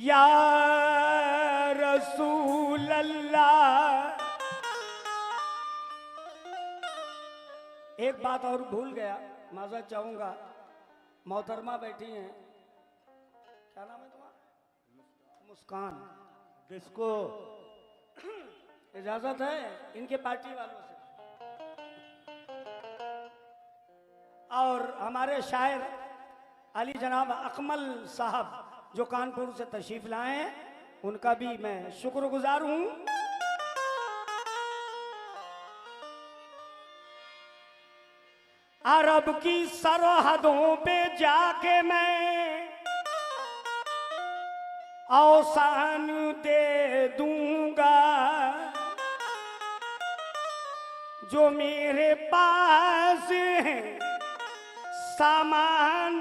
या रसूल अल्लाह। एक बात और भूल गया, माजरत चाहूंगा। मोहतरमा बैठी हैं, क्या नाम है तुम्हारा? मुस्कान। किसको? इजाजत है इनके पार्टी वालों से। और हमारे शायर अली जनाब अकमल साहब जो कानपुर से तशरीफ लाए हैं, उनका भी मैं शुक्रगुजार हूं। अरब की सरहदों पे जाके मैं औसान दे दूंगा, जो मेरे पास है सामान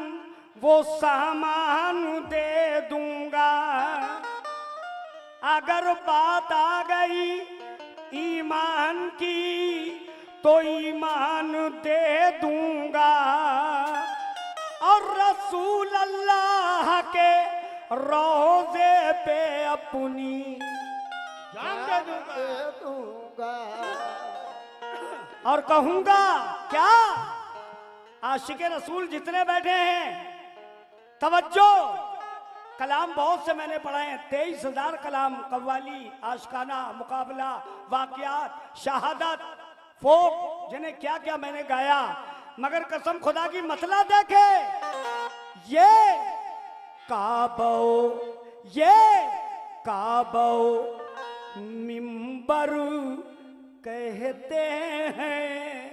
वो सामान दे दूंगा। अगर बात आ गई ईमान की तो ईमान दे दूंगा, और रसूल अल्लाह के रोजे पे अपनी जान दे दूंगा। और कहूंगा क्या, आशिक रसूल जितने बैठे हैं तवज्जो। कलाम बहुत से मैंने पढ़े हैं, 23,000 कलाम, कव्वाली, आशिकाना, मुकाबला, वाक़ियात, शहादत, फोक, जिन्हें क्या क्या मैंने गाया। मगर कसम खुदा की मतला देखे, ये काबो मिंबर कहते हैं।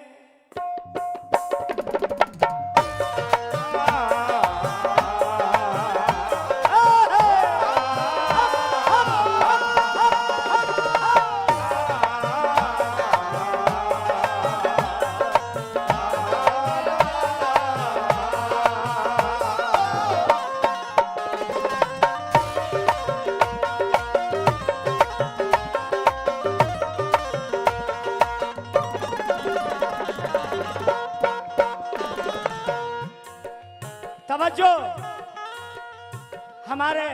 तवज्जो, हमारे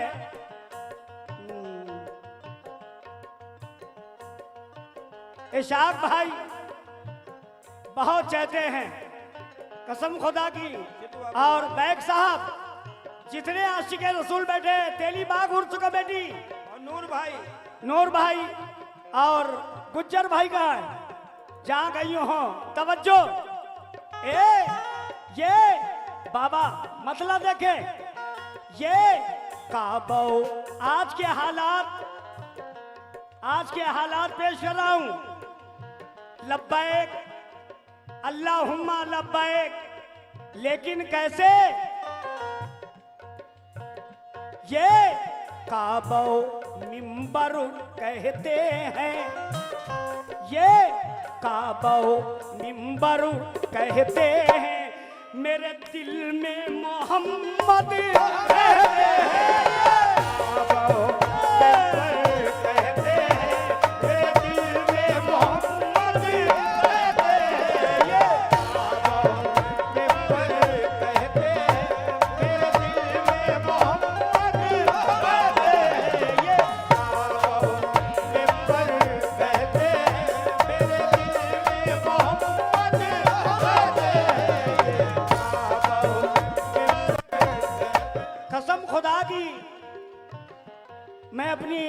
इशाक भाई बहुत चाहते हैं, कसम खुदा की। और बैग साहब जितने आशिक रसूल बैठे, तेली बाग उर्स कमेटी, और नूर भाई और गुज्जर भाई का है, जहां गई हो तवज्जो। ये बाबा मतलब देखे, ये काबो आज के हालात पेश कर रहा हूं। लब्बैक अल्लाहुम्मा लब्बैक, लेकिन कैसे? ये काबो मिंबर कहते हैं, ये काबो मिंबर कहते हैं। मेरे दिल में मोहम्मद कहते हैं, कहते हैं। मेरे दिल में मोहम्मद कहते हैं, कहते हैं। मेरे दिल में मोहम्मद कहते हैं, कहते हैं। मेरे दिल में मोहम्मद कहते हैं। कसम खुदा की, मैं अपनी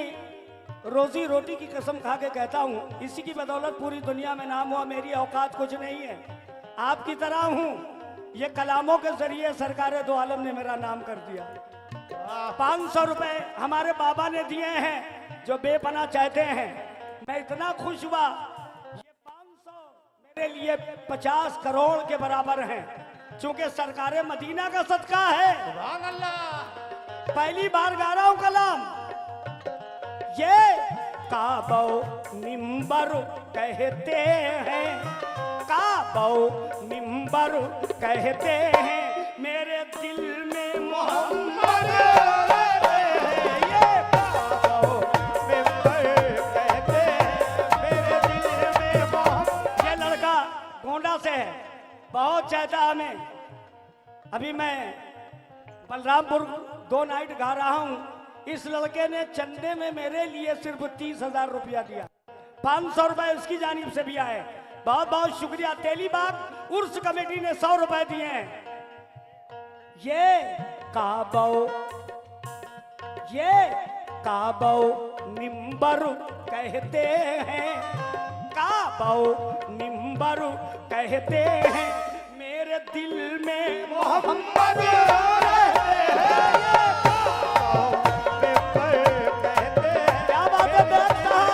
रोजी रोटी की कसम खा के कहता हूँ, इसी की बदौलत पूरी दुनिया में नाम हुआ। मेरी औकात कुछ नहीं है, आपकी तरह हूँ। ये कलामों के जरिए सरकार दो आलम ने मेरा नाम कर दिया। 500 रुपए हमारे बाबा ने दिए हैं, जो बेपना चाहते हैं। मैं इतना खुश हुआ, ये 500 मेरे लिए 50 करोड़ के बराबर हैं, चूंकि सरकार मदीना का सदका है। सुभान अल्लाह। पहली बार गा रहा हूं कलाम। ये काबो मिंबर कहते हैं, काबो मिंबर कहते हैं। मेरे दिल में मोहम्मद रहते हैं, ये काबो मिंबर कहते हैं। मेरे दिल में मोहम्मद। ये लड़का गोंडा से है, बहुत चाहता हमें। अभी मैं बलरामपुर 2 नाइट गा रहा हूँ, इस लड़के ने चंदे में मेरे लिए सिर्फ 30,000 रुपया दिया। 500 रुपए उसकी जानिब से भी आए। बहुत बहुत शुक्रिया। तेलीबाग उर्स कमेटी ने 100 रुपए दिए हैं। ये काबो निम्बर कहते हैं, काबो निम्बर कहते हैं, मेरे दिल में मोहम्मद रहते हैं। क्या बात है बेद साहब?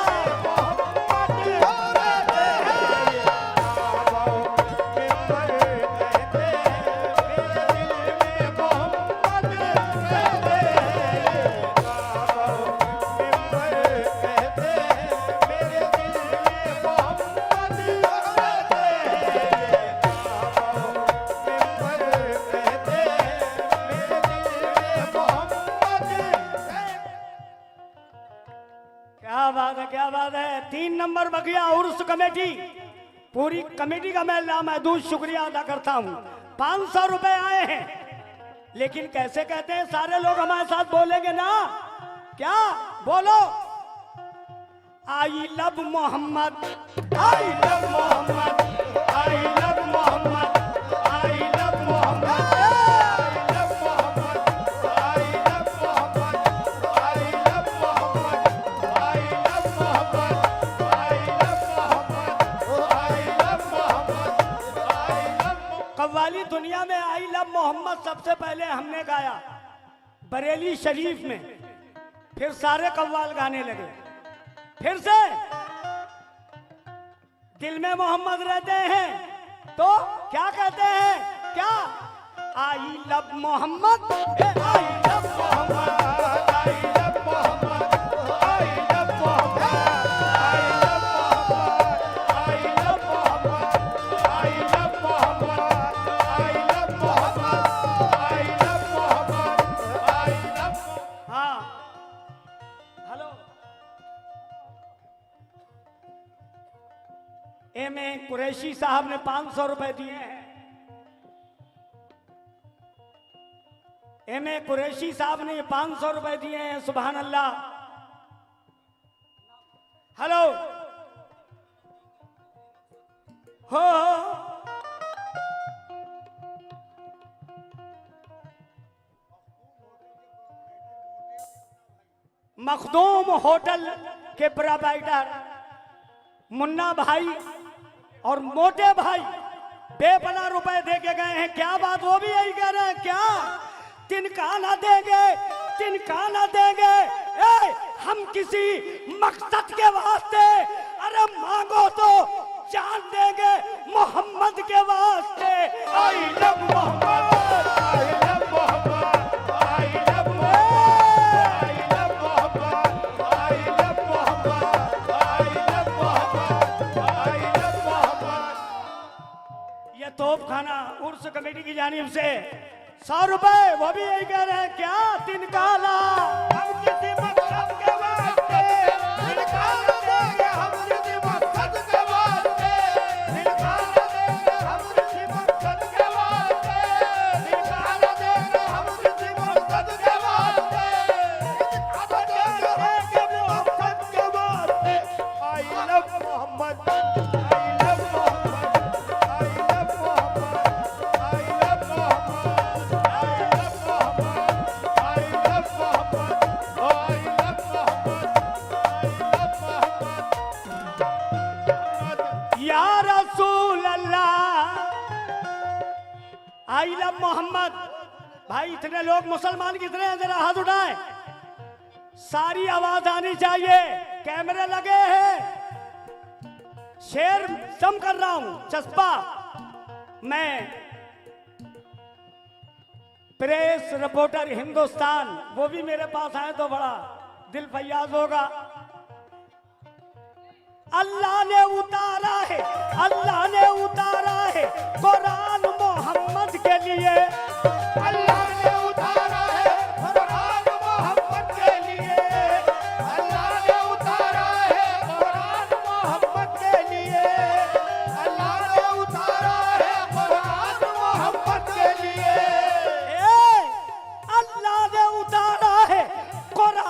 क्या बात है। 3 नंबर बगिया उर्स कमेटी, पूरी कमेटी का मैं लामहदूद शुक्रिया अदा करता हूँ। 500 रुपए आए हैं, लेकिन कैसे कहते हैं सारे लोग हमारे साथ बोलेंगे ना? क्या बोलो? I love Mohammad, I love Mohammad, I love Mohammad, I love Mohammad, qawwali दुनिया में आई लव मोहम्मद सबसे पहले हमने गाया बरेली शरीफ में, फिर सारे कव्वाल गाने लगे। फिर से दिल में मोहम्मद रहते हैं तो क्या कहते हैं? क्या? I love Mohammad, I love Mohammad, I love Mohammad, I love Mohammad, I love Mohammad, I love Mohammad, I love Mohammad, I love Mohammad, I love Mohammad, I love. हाँ हेलो, एम.ए. कुरैशी साहब ने 500 रुपए दिए हैं। एम.ए. कुरैशी साहब ने 500 रुपए दिए हैं। सुभान अल्लाह। हेलो हो, मखदूम होटल के प्रोप्राइटर मुन्ना भाई और मोटे भाई बेपना रुपए दे के गए हैं। क्या बात? वो भी यही कह रहे हैं क्या? तिनका ना देंगे, तिनका ना देंगे, हम किसी मकसद के वास्ते, अरे मांगो तो जान देंगे मोहम्मद के वास्ते। I love Mohammad, I love Mohammad, I love Mohammad, I love Mohammad, I love Mohammad, I love Mohammad, I love Muhammad. ये तोप खाना उर्स कमेटी की जानिब से 100 रुपए, वो भी यही कह रहे हैं क्या? तिनकाला हम किसी मकसद के वास्ते, तिनकाला देंगे हम किसी मकसद के वास्ते, तिनकाला देंगे हम किसी मकसद के वास्ते, तिनकाला देंगे हम किसी मकसद के वास्ते, तिनकाला देंगे मकसद के वास्ते। I love Mohammad, I love Mohammad, I love Mohammad, I love Muhammad, या रसूल अल्लाह। आई लव मोहम्मद। भाई इतने लोग मुसलमान कितने हैं? जरा हाथ उठाएं, सारी आवाज आनी चाहिए। कैमरे लगे हैं, शेर जम कर रहा हूं, चस्पा। मैं प्रेस रिपोर्टर हिंदुस्तान, वो भी मेरे पास आए तो बड़ा दिल फैयाज होगा। अल्लाह ने उतारा है, अल्लाह ने उतारा है कुरान मोहम्मद के लिए, अल्लाह ने उतारा है कुरान मोहम्मद के लिए, अल्लाह ने उतारा है कुरान मोहम्मद के लिए, अल्लाह ने उतारा है कुरान मोहम्मद के लिए। अल्लाह ने उतारा है कुरान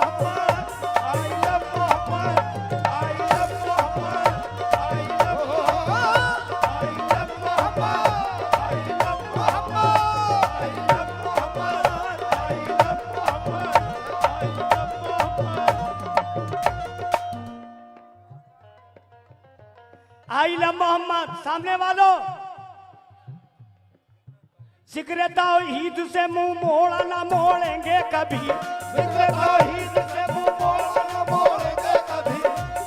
सामने वालों, जिक्र तौहीद से मुंह मोड़ा ना मोड़ेंगे कभी, जिक्र तौहीद से मुंह मोड़ा न मोड़ेंगे कभी,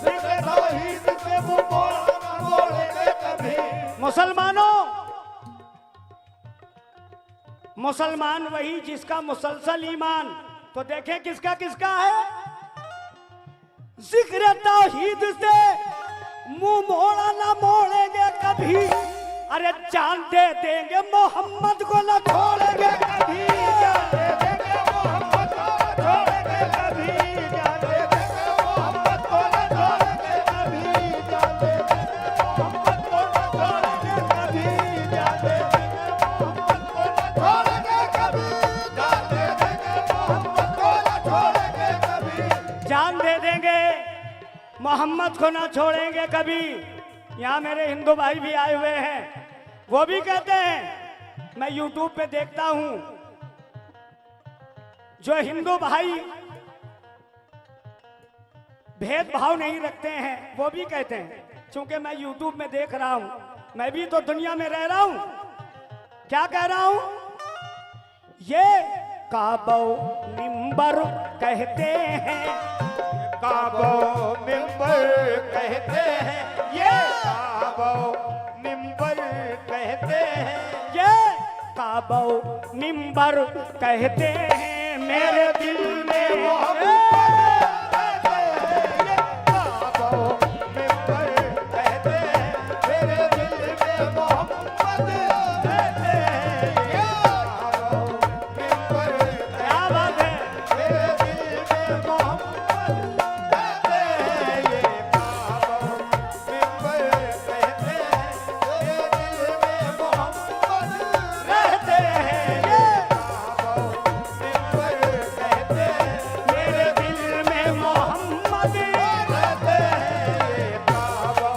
जिक्र तौहीद से मुंह मोड़ा न मोड़ेंगे कभी। मुसलमानों, मुसलमान वही जिसका मुसलसल ईमान, तो देखें किसका किसका है। जिक्र तौहीद से मुंह मोड़ा ना मोड़ेंगे कभी, अरे जान दे देंगे मोहम्मद को न छोड़ेंगे कभी, जान दे देंगे मोहम्मद को न छोड़ेंगे कभी, जान दे देंगे मोहम्मद को न छोड़ेंगे कभी, जान दे देंगे मोहम्मद को न छोड़ेंगे कभी, जान दे देंगे मोहम्मद को न छोड़ेंगे कभी, जान दे देंगे मोहम्मद को न छोड़ेंगे कभी। जान दे देंगे मोहम्मद को न छोड़ेंगे कभी। यहाँ मेरे हिंदू भाई भी आए हुए हैं, वो भी कहते हैं, मैं यूट्यूब पे देखता हूं, जो हिंदू भाई भेदभाव नहीं रखते हैं, वो भी कहते हैं, क्योंकि मैं यूट्यूब में देख रहा हूं, मैं भी तो दुनिया में रह रहा हूं, क्या कह रहा हूं, ये काबो मिंबर कहते हैं, काबो मिंबर कहते हैं, ये काबो मिंबर कहते हैं, ये काबो मिंबर कहते हैं, मेरे दिल में मोहम्मद कहते हैं, ये काबो मिंबर कहते हैं, मेरे दिल में मोहम्मद कहते हैं, ये काबो मिंबर क्या बात है। मेरे दिल में मोहम्मद कहते हैं, ये काबो मिंबर कहते हैं, मेरे दिल में मोहम्मद रहते हैं ये काबो मिंबर कहते हैं, मेरे दिल में मोहम्मद कहते हैं, ये काबो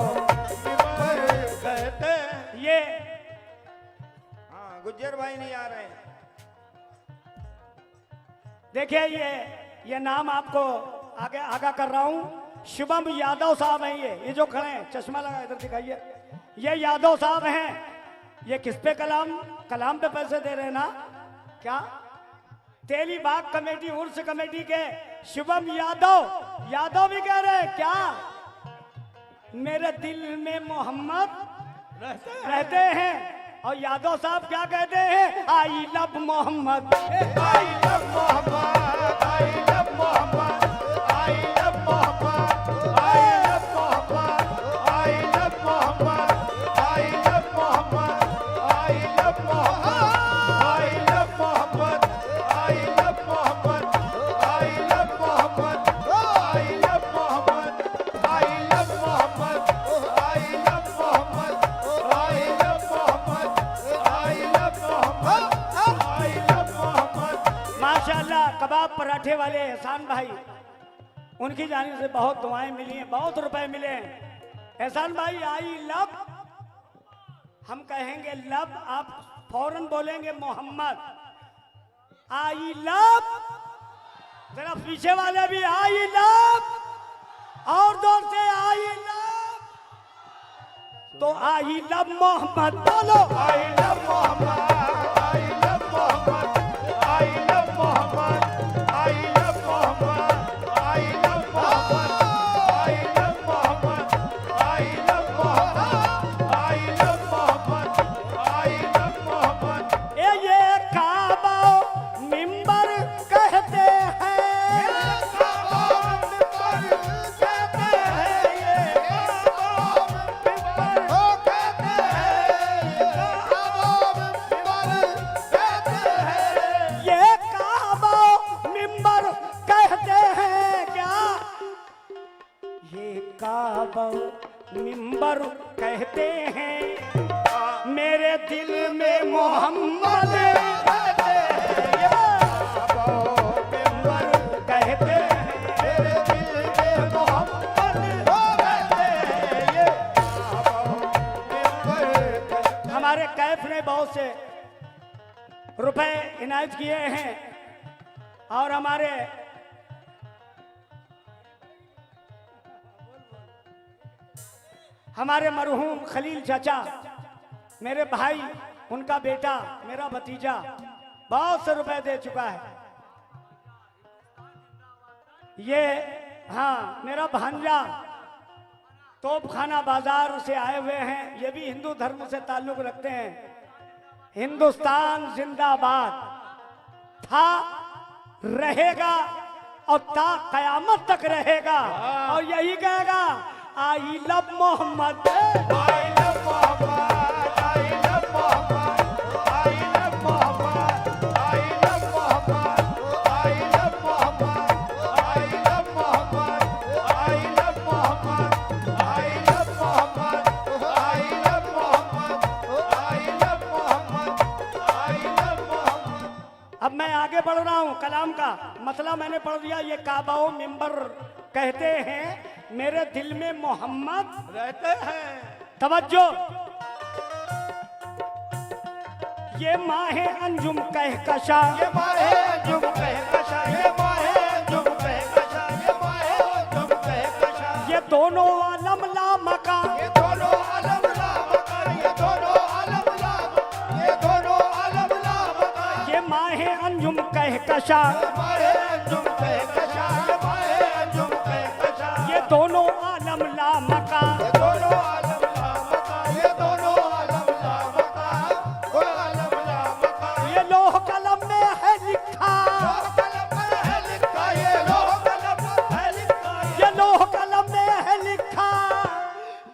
मिंबर कहते हैं। ये हाँ गुज्जर भाई नहीं आ रहे हैं। देखिए, ये नाम आपको आगे आगा कर रहा हूं, शुभम यादव साहब हैं, ये जो खड़े हैं, चश्मा लगा इधर दिखाइए, ये यादव साहब हैं। ये किस पे कलाम पे पैसे दे रहे हैं ना, क्या तेली बाग कमेटी, उर्स कमेटी के शुभम यादव भी कह रहे हैं, क्या मेरे दिल में मोहम्मद रहते हैं। और यादव साहब क्या कहते हैं, I love Muhammad, I love Muhammad, I love Muhammad, I love Muhammad, I love Muhammad, I love Muhammad, I love Muhammad, I love Muhammad, I love Muhammad, I love Muhammad, I love Muhammad, I love Muhammad, I love Muhammad, I love Muhammad, I love Muhammad, I love Muhammad। माशाल्लाह। कबाब पराठे वाले एहसान भाई, उनकी जानिब से बहुत दुआएं मिली हैं, बहुत रुपए मिले हैं। एहसान भाई, आई लव, हम कहेंगे लव, आप फौरन बोलेंगे मोहम्मद। आई लव, जरा पीछे वाले भी आई लव, और जोर से आई लव, तो आई लव मोहम्मद बोलो। I love Muhammad, I love Muhammad, I love Muhammad, I love Muhammad, I love Muhammad, I love Muhammad, I love Muhammad, I love Muhammad, I love Muhammad। ये काबा मिंबर कहते हैं, काबा मिंबर कहते हैं, ये काबा मिंबर कहते हैं, काबा मिंबर कहते हैं। ये काबा मिंबर कहते हैं, क्या ये काबा मिंबर कहते हैं, मेरे दिल में मोहम्मद कहते हैं, ये काबा मिंबर कहते हैं। मेरे दिल में मोहम्मद कहते हैं, ये काबा मिंबर कहते हैं। हमारे कैफ ने बहुत से रुपए इनायत किए हैं, और हमारे हमारे मरहूम खलील चाचा, मेरे भाई, उनका बेटा, मेरा भतीजा बहुत से रुपए दे चुका है। ये हाँ, मेरा भांजा तोपखाना बाजार से आए हुए हैं। ये भी हिंदू धर्म से ताल्लुक रखते हैं। हिंदुस्तान जिंदाबाद था, रहेगा और ता कयामत तक रहेगा। और यही कहेगा, I love Muhammad, I love Muhammad, I love Muhammad, I love Muhammad, I love Muhammad, I love Muhammad, I love Muhammad, I love Muhammad, I love Muhammad, I love Muhammad, I love Muhammad, I love Muhammad। अब मैं आगे बढ़ रहा हूं। कलाम का मसला मैंने पढ़ दिया। ये काबाओ मिंबर कहते हैं, मेरे दिल में मोहम्मद रहते हैं। तवज्जो, ये माहे अंजुम कहकशा, ये माहे अंजुम कहकशा, ये माहे अंजुम कहकशा, ये माहे अंजुम कहकशा। ये दोनों आलम लामका, ये दोनों आलम लामका, ये दोनों आलम लामका, ये दोनों आलम लामका। ये माहे अंजुम कहकशा, ये माहे अंजुम कहकशा, ये माहे अंजुम कहकशा। ये दोनों आलम लामका। ये दोनों आलम लामका, ये दोनों आलम लामका, वो आलम लामका। ये लोह कलम में है लिखा, लोह कलम में है लिखा, ये लोह कलम में है लिखा, ये लोह कलम में है लिखा।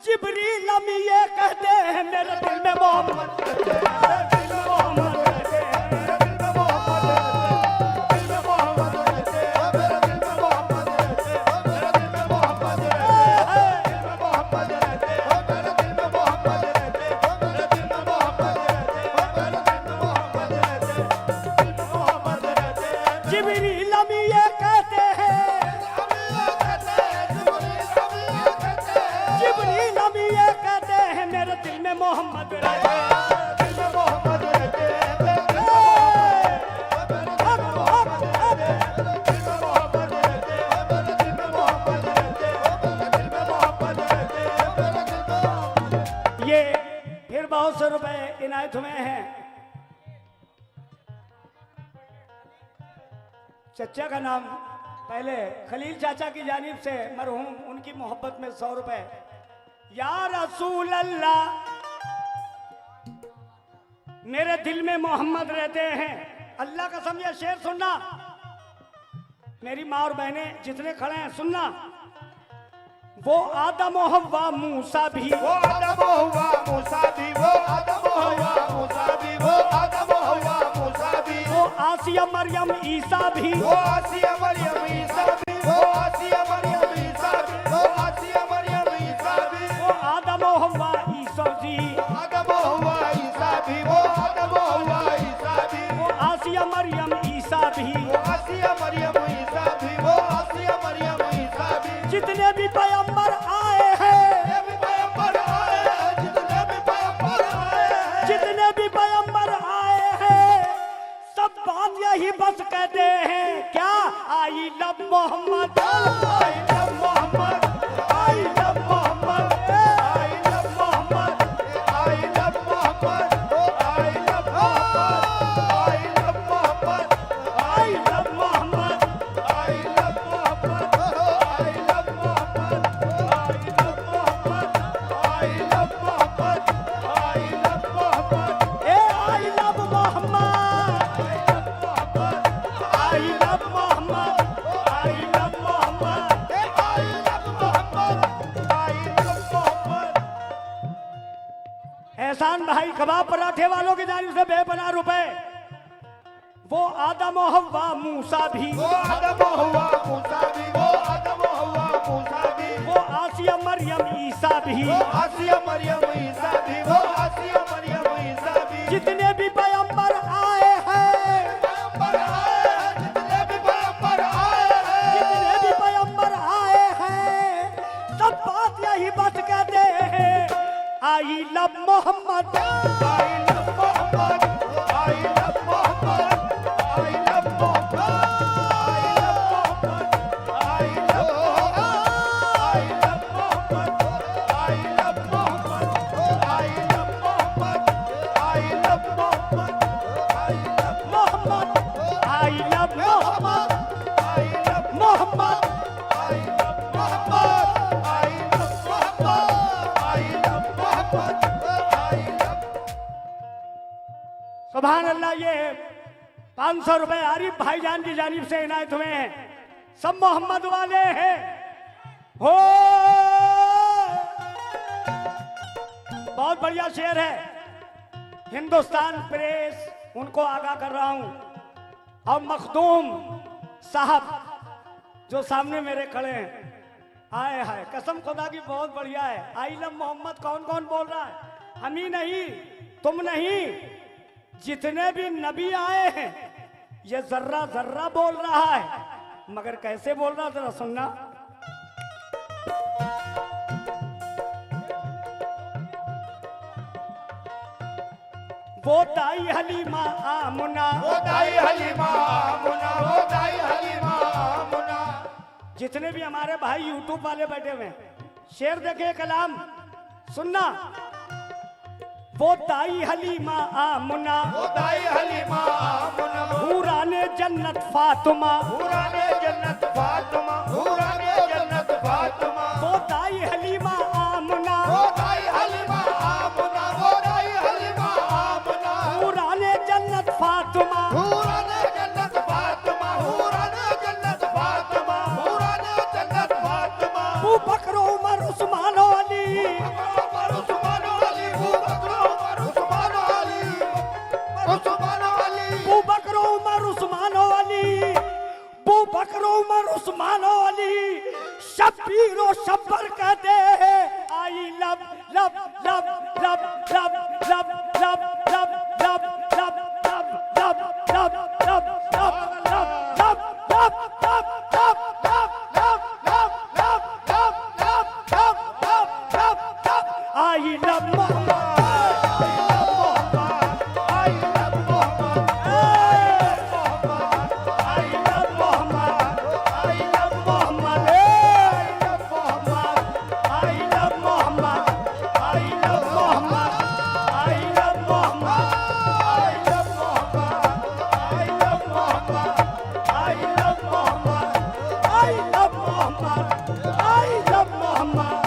जिब्रील अमी ये कहते हैं, मेरे दिल में मोहम्मद, मेरे दिल में मोहम्मद रहते हैं। मेरे दिल में मोहम्मद रहते, दिल में मोहम्मद रहते, मेरे दिल में मोहम्मद रहते, मेरे दिल में मोहम्मद रहते, दिल में मोहम्मद रहते, मेरे दिल में मोहम्मद रहते, मेरे दिल में मोहम्मद रहते, मेरे दिल में मोहम्मद रहते, दिल में मोहम्मद रहते। जिब्रील अमी ये कहते हैं, जिब्रील अमी ये कहते हैं, मेरे दिल में मोहम्मद रहते हैं। दिल में मोहम्मद रहते, मेरे दिल में मोहम्मद रहते, मेरे दिल में मोहम्मद रहते, मेरे दिल में मोहम्मद रहते, मेरे दिल में मोहम्मद। ये फिर बहुत से रुपए इनायत हुए हैं। चचा का नाम पहले खलील चाचा की जानिब से मरहूम, उनकी मोहब्बत में 100 रुपए। या रसूल अल्लाह, मेरे दिल में मोहम्मद रहते हैं। अल्लाह का समझे शेर सुनना, मेरी माँ और बहनें जितने खड़े हैं सुनना। वो आदम और हव्वा मूसा भी, वो आदम हुआ मूसा भी, वो आदम हुआ मूसा भी, वो आदम हुआ मूसा भी, वो आसिया मरियम ईसा भी, वो आसिया मरियम ईसा भी, वो आसिया मरियम ईसा भी, वो आसिया मरियम ईसा भी, वो आदम और हव्वा ईसा जी, आदम हुआ ईसा भी, वो आदम हुआ ईसा भी, वो आसिया मरियम ईसा भी। वो आसिया मरियम ईसा भी, वो आसिया मरियम ईसा भी। जितने भी पैगंबर आए हैं, जितने भी पैगंबर आए हैं, जितने भी पैगंबर आए हैं, जितने भी पैगंबर आए हैं, सब बात यही बस कहते हैं, क्या I love Mohammad, I love Mohammad, I love Mohammad, I love Mohammad, I love Mohammad, I love Mohammad, I love Mohammad, I love Mohammad, I love Mohammad, I love Mohammad, I love Mohammad, I love Muhammad, ए I love Mohammad, I love Mohammad, I love Mohammad, I love Mohammad. I love Muhammad. Ehsan भाई कबाब पराठे वालों की जानिब से बेपनाह रुपए। वो आदम और हव्वा मूसा भी, वो आदम हुआ मूसा भी, वो आदम हुआ मूसा भी, वो आसिया मरियम ईसा भी। वो आसिया मरियम ईसा भी, वो आसिया मरियम ईसा भी। जितने भी पैगंबर आए हैं, पैगंबर आए हैं, जितने भी पैगंबर आए हैं, जितने भी पैगंबर आए हैं, सब बात यही बात कहते हैं, I love Mohammad, I love Mohammad, I love Mohammad, I love Mohammad, I love Mohammad, I love Mohammad, I love Mohammad, I love Muhammad, Muhammad, I love Muhammad, I love Muhammad. I love Muhammad. I love Muhammad. I love Muhammad. I love. सुभान अल्लाह। ये 500 रुपए आरिफ भाईजान की जानिब से इनायत हुए हैं, सब मोहम्मद वाले हैं। हो बहुत बढ़िया शेर है। हिंदुस्तान प्रेस उनको आगाह कर रहा हूं, और मखदूम साहब जो सामने मेरे खड़े हैं, आए हाय कसम खुदा की बहुत बढ़िया है। आई लव मोहम्मद कौन कौन बोल रहा है? हम ही नहीं, तुम नहीं, जितने भी नबी आए हैं ये जर्रा जर्रा बोल रहा है। मगर कैसे बोल रहा, जरा सुनना। वो दाई हलीमा आमुना, वो दाई हलीमा आमुना, वो दाई हलीमा आमुना। जितने भी हमारे भाई यूट्यूब वाले बैठे हुए हैं, शेर देखे कलाम सुनना। वो दाई हलीमा आमुना, वो दाई हलीमा आमुना। हूराने जन्नत फातिमा, हूराने जन्नत फातिमा, हूराने जन्नत फातिमा। वो दाई हलीमा आमुना, वो दाई हलीमा आमुना, वो दाई हलीमा आमुना। हूराने जन्नत फातिमा, हूराने जन्नत फातिमा, हूराने जन्नत फातिमा, हूराने जन्नत Fatima. Abu Bakr Umar Usman Ali, Umar Usman Ali, Abu Bakr Umar Usman Ali, Usman Ali. Abu Bakr Umar Usman Ali, Abu Bakr Umar Usman Ali. Shabbir और शब्बर कहते हैं I love love love love love love love love love love love love love love love love I love Mohammad, I love Mohammad, I love Mohammad, I love Mohammad, I love Mohammad, I love Mohammad, I love Mohammad, I love Mohammad, I love Mohammad, I love Mohammad, I love Muhammad,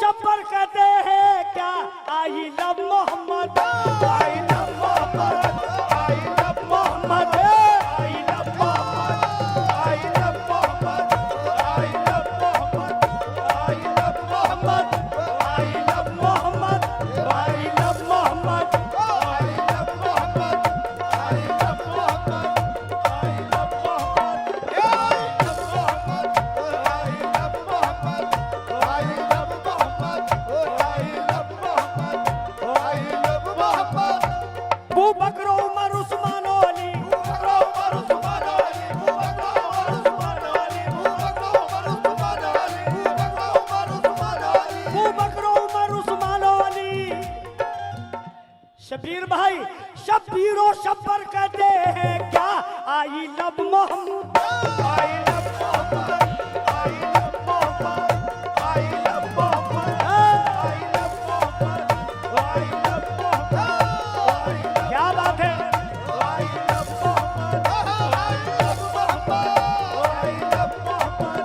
Shabbar कहते हैं क्या? I love Mohammad, I love Mohammad, I love Mohammad, I love Mohammad, I love Mohammad, I love Mohammad, I love Mohammad, I love Mohammad, I love Mohammad, I love Mohammad, I love Mohammad, I love Abu Bakr Umar Usman Ali, Abu Bakr Umar Usman Ali. Shabbir भाई, Shabbir और शब्बर कहते हैं क्या? I love Mohammad, I love Mohammad, I love Mohammad, I love Mohammad, I love Mohammad, I love Muhammad. क्या बात है? I love Mohammad, I love Mohammad, I love Mohammad,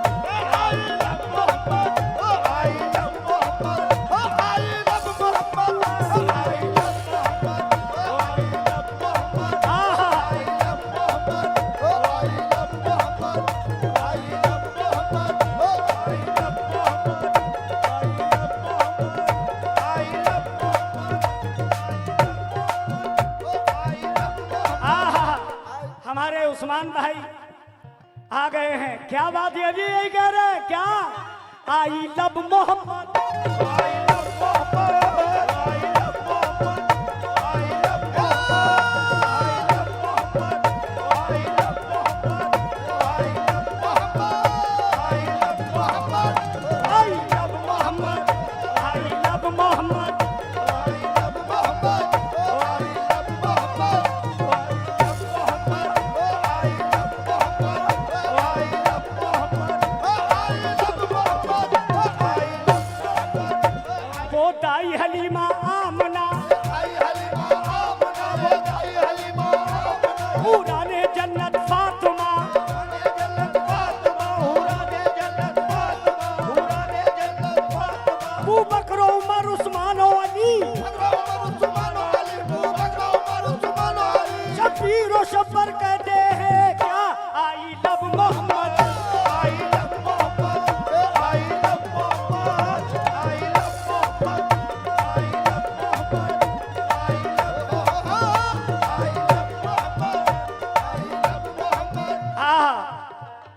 I love Mohammad, I love Mohammad, I love Mohammad, I love Mohammad, I love Muhammad, aha I love Mohammad, I love Mohammad, I love Mohammad, I love Mohammad, I love Muhammad. आहा हमारे उस्मान भाई आ गए हैं। क्या बात है? अभी यही कह रहे हैं क्या? I love Mohammad, I love Muhammad. Muhammad. वो दाई हलीमा आमना, पुराने जन्नत फातिमा, अबू बकर उमर उस्मान और अली, शबीर और शब्बर कहते हैं क्या, आई लव मोहम्मद।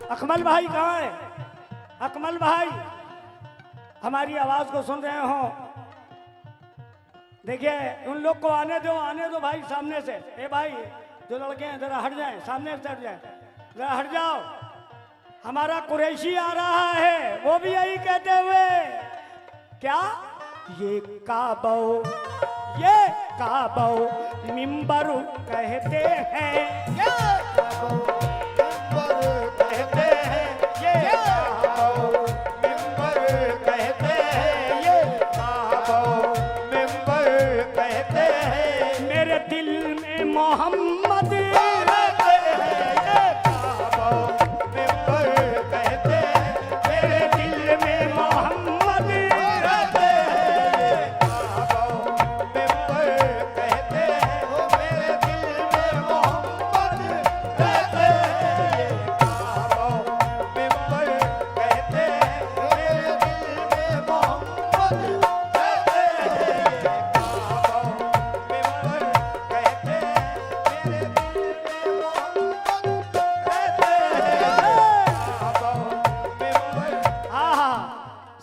अकमल भाई कहाँ है? अकमल भाई हमारी आवाज को सुन रहे हो? देखिए उन लोग को आने दो भाई सामने से। ए भाई जो लड़के हैं जरा हट जाएं, सामने से हट जाएं, जरा हट जाओ। हमारा कुरैशी आ रहा है, वो भी यही कहते हुए क्या, ये काबो मिंबर कहते हैं, मेरे दिल में मोहम्मद रहते हैं, मेरे दिल में मोहम्मद रहते हैं।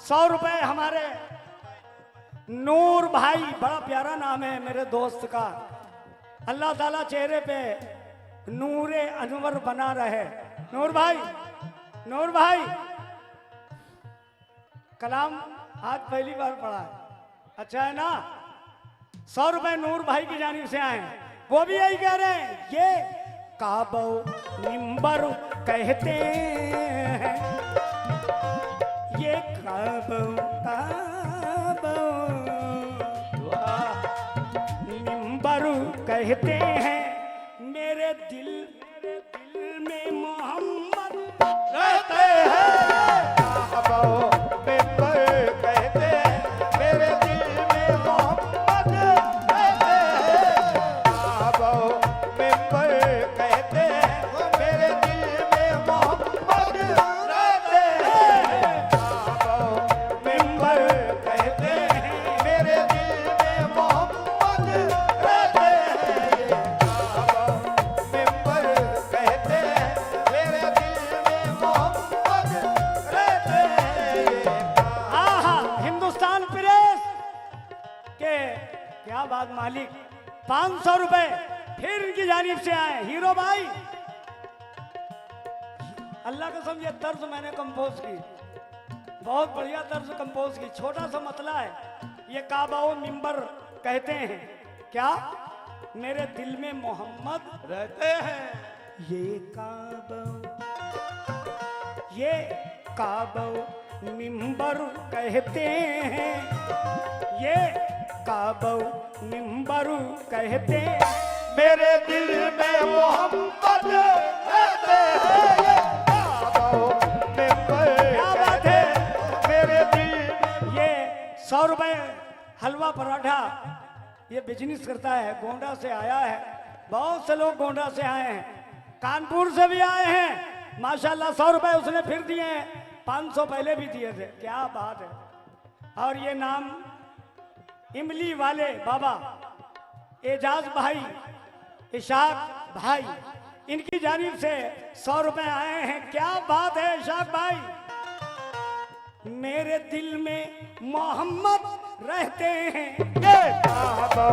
100 रुपए हमारे नूर भाई, बड़ा प्यारा नाम है मेरे दोस्त का, अल्लाह ताला चेहरे पे नूरे अनवर बना रहे। नूर भाई कलाम आज पहली बार पढ़ा है, अच्छा है ना? 100 रुपए नूर भाई की जानिब से आए हैं, वो भी यही कह रहे हैं, ये काबो मिंबर कहते हैं, ये काबो मिंबर कहते हैं, मेरे दिल में मोहम्मद रहते हैं, मेरे दिल में मोहम्मद रहते हैं, मेरे दिल में मोहम्मद रहते हैं, मिंबर कहते हैं, मेरे दिल में मोहम्मद रहते हैं, मिंबर कहते हैं, मेरे दिल में मोहम्मद रहते हैं। आहा हिंदुस्तान प्रेस के क्या बात मालिक, 500 रुपए फिर इनकी जानिब से आए। हीरो भाई अल्लाह कसम ये तर्ज मैंने कंपोज की, बहुत बढ़िया तर्ज कंपोज की, छोटा सा मतला है, ये काबा मिंबर कहते हैं क्या, मेरे दिल में मोहम्मद रहते हैं, ये काबो मिंबर कहते हैं, ये काबो मिंबर कहते हैं, मेरे दिल में मोहम्मद रहते हैं, ये काबो मिंबर क्या बात कहते है? हैं, मेरे दिल ये 100 रुपए हलवा पराठा ये बिजनेस करता है, गोंडा से आया है, बहुत से लोग गोंडा से आए हैं, कानपुर से भी आए हैं, माशाल्लाह 100 रुपए उसने फिर दिए हैं, 500 पहले भी दिए थे, क्या बात है। और ये नाम इमली वाले बाबा एजाज भाई, इशाक भाई, इनकी जानिब से 100 रुपए आए हैं, क्या बात है इशाक भाई। मेरे दिल में मोहम्मद रहते हैं, ये काबो